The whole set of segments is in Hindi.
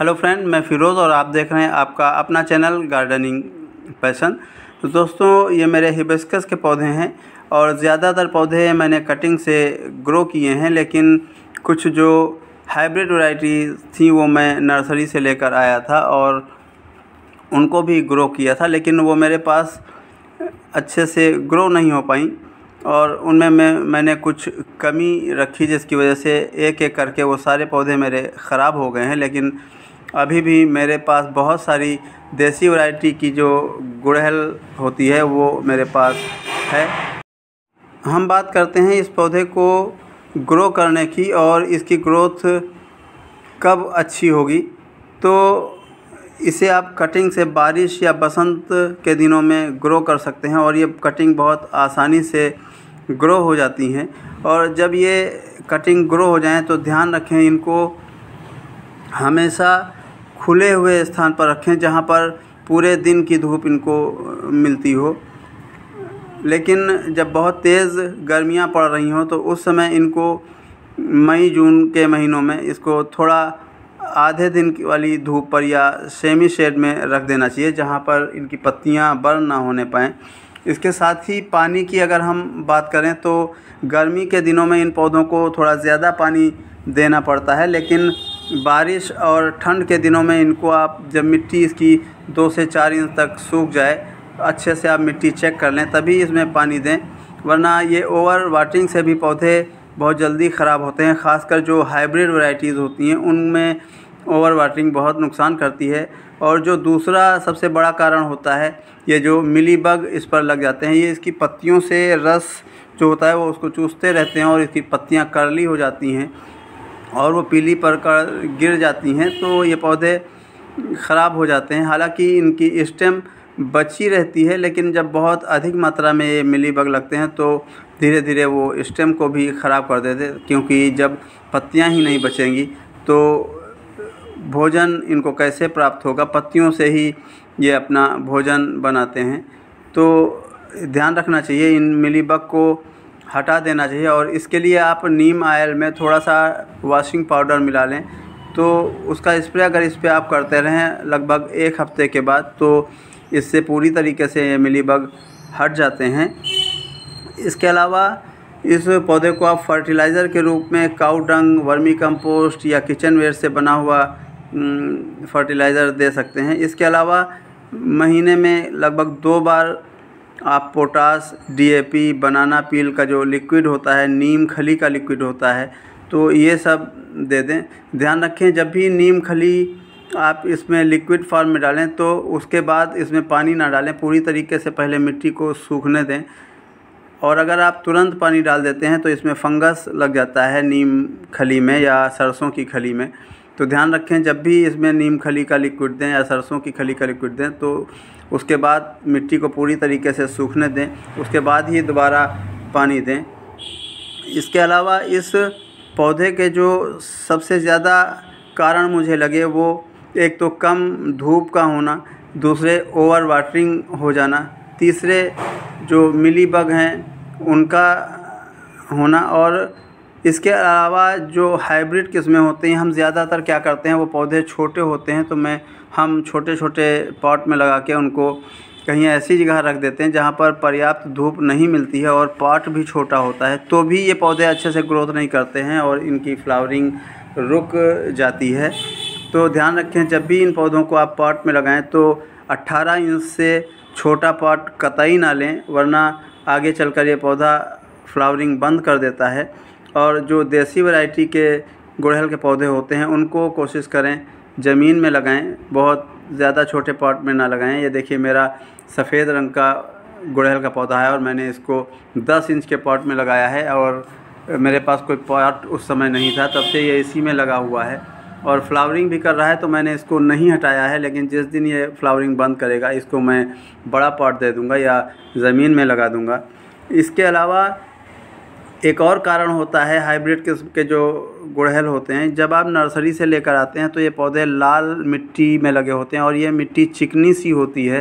हेलो फ्रेंड, मैं फ़िरोज़ और आप देख रहे हैं आपका अपना चैनल गार्डनिंग पैशन। तो दोस्तों, ये मेरे हिबिस्कस के पौधे हैं और ज़्यादातर पौधे मैंने कटिंग से ग्रो किए हैं, लेकिन कुछ जो हाइब्रिड वैरायटी थी वो मैं नर्सरी से लेकर आया था और उनको भी ग्रो किया था, लेकिन वो मेरे पास अच्छे से ग्रो नहीं हो पाई और उनमें मैंने कुछ कमी रखी, जिसकी वजह से एक एक करके वो सारे पौधे मेरे ख़राब हो गए हैं। लेकिन अभी भी मेरे पास बहुत सारी देसी वैरायटी की जो गुड़हल होती है वो मेरे पास है। हम बात करते हैं इस पौधे को ग्रो करने की और इसकी ग्रोथ कब अच्छी होगी। तो इसे आप कटिंग से बारिश या बसंत के दिनों में ग्रो कर सकते हैं और ये कटिंग बहुत आसानी से ग्रो हो जाती हैं। और जब ये कटिंग ग्रो हो जाएं तो ध्यान रखें, इनको हमेशा खुले हुए स्थान पर रखें जहां पर पूरे दिन की धूप इनको मिलती हो। लेकिन जब बहुत तेज़ गर्मियां पड़ रही हों तो उस समय इनको मई जून के महीनों में इसको थोड़ा आधे दिन वाली धूप पर या सेमी शेड में रख देना चाहिए, जहां पर इनकी पत्तियां बर्न ना होने पाएँ। इसके साथ ही पानी की अगर हम बात करें तो गर्मी के दिनों में इन पौधों को थोड़ा ज़्यादा पानी देना पड़ता है, लेकिन बारिश और ठंड के दिनों में इनको आप जब मिट्टी इसकी 2 से 4 इंच तक सूख जाए, अच्छे से आप मिट्टी चेक कर लें तभी इसमें पानी दें, वरना ये ओवर वाटरिंग से भी पौधे बहुत जल्दी ख़राब होते हैं। ख़ासकर जो हाइब्रिड वैरायटीज़ होती हैं उनमें ओवर वाटरिंग बहुत नुकसान करती है। और जो दूसरा सबसे बड़ा कारण होता है, ये जो मिलीबग इस पर लग जाते हैं, ये इसकी पत्तियों से रस जो होता है वो उसको चूसते रहते हैं और इसकी पत्तियां करली हो जाती हैं और वो पीली पड़कर गिर जाती हैं, तो ये पौधे ख़राब हो जाते हैं। हालांकि इनकी स्टेम बची रहती है, लेकिन जब बहुत अधिक मात्रा में ये मिलीबग लगते हैं तो धीरे धीरे वो स्टेम को भी ख़राब कर देते हैं, क्योंकि जब पत्तियां ही नहीं बचेंगी तो भोजन इनको कैसे प्राप्त होगा। पत्तियों से ही ये अपना भोजन बनाते हैं, तो ध्यान रखना चाहिए, इन मिलीबग को हटा देना चाहिए। और इसके लिए आप नीम ऑयल में थोड़ा सा वॉशिंग पाउडर मिला लें, तो उसका स्प्रे अगर इस पर आप करते रहें लगभग 1 हफ्ते के बाद, तो इससे पूरी तरीके से ये मिलीबग हट जाते हैं। इसके अलावा इस पौधे को आप फर्टिलाइज़र के रूप में काऊ डंग, वर्मी कंपोस्ट या किचन वेस्ट से बना हुआ फर्टिलाइज़र दे सकते हैं। इसके अलावा महीने में लगभग 2 बार आप पोटास, डीएपी, बनाना पील का जो लिक्विड होता है, नीम खली का लिक्विड होता है, तो ये सब दे दें। ध्यान रखें, जब भी नीम खली आप इसमें लिक्विड फॉर्म में डालें तो उसके बाद इसमें पानी ना डालें, पूरी तरीके से पहले मिट्टी को सूखने दें। और अगर आप तुरंत पानी डाल देते हैं तो इसमें फंगस लग जाता है नीम खली में या सरसों की खली में। तो ध्यान रखें, जब भी इसमें नीम खली का लिक्विड दें या सरसों की खली का लिक्विड दें तो उसके बाद मिट्टी को पूरी तरीके से सूखने दें, उसके बाद ही दोबारा पानी दें। इसके अलावा इस पौधे के जो सबसे ज़्यादा कारण मुझे लगे वो एक तो कम धूप का होना, दूसरे ओवर वाटरिंग हो जाना, तीसरे जो मिलीबग हैं उनका होना, और इसके अलावा जो हाइब्रिड किस्में होते हैं, हम ज़्यादातर क्या करते हैं, वो पौधे छोटे होते हैं तो हम छोटे छोटे पॉट में लगा के उनको कहीं ऐसी जगह रख देते हैं जहाँ पर पर्याप्त धूप नहीं मिलती है और पॉट भी छोटा होता है, तो भी ये पौधे अच्छे से ग्रोथ नहीं करते हैं और इनकी फ्लावरिंग रुक जाती है। तो ध्यान रखें, जब भी इन पौधों को आप पॉट में लगाएं तो 18 इंच से छोटा पॉट कतई ना लें, वरना आगे चलकर ये पौधा फ्लावरिंग बंद कर देता है। और जो देसी वैरायटी के गुड़हल के पौधे होते हैं उनको कोशिश करें ज़मीन में लगाएं, बहुत ज़्यादा छोटे पॉट में ना लगाएं। ये देखिए, मेरा सफ़ेद रंग का गुड़हल का पौधा है और मैंने इसको 10 इंच के पॉट में लगाया है और मेरे पास कोई पॉट उस समय नहीं था, तब से ये इसी में लगा हुआ है और फ्लावरिंग भी कर रहा है, तो मैंने इसको नहीं हटाया है। लेकिन जिस दिन ये फ्लावरिंग बंद करेगा इसको मैं बड़ा पॉट दे दूँगा या ज़मीन में लगा दूँगा। इसके अलावा एक और कारण होता है हाइब्रिड किस्म के जो गुड़हल होते हैं, जब आप नर्सरी से लेकर आते हैं तो ये पौधे लाल मिट्टी में लगे होते हैं और ये मिट्टी चिकनी सी होती है,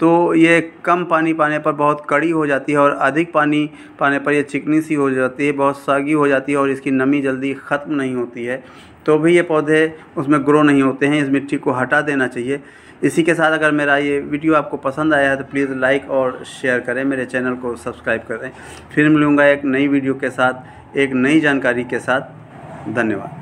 तो ये कम पानी पाने पर बहुत कड़ी हो जाती है और अधिक पानी पाने पर ये चिकनी सी हो जाती है, बहुत सागी हो जाती है और इसकी नमी जल्दी ख़त्म नहीं होती है। तो भी ये पौधे उसमें ग्रो नहीं होते हैं। इस मिट्टी को हटा देना चाहिए। इसी के साथ अगर मेरा ये वीडियो आपको पसंद आया है तो प्लीज़ लाइक और शेयर करें, मेरे चैनल को सब्सक्राइब करें। फिर मिलूँगा एक नई वीडियो के साथ, एक नई जानकारी के साथ। धन्यवाद।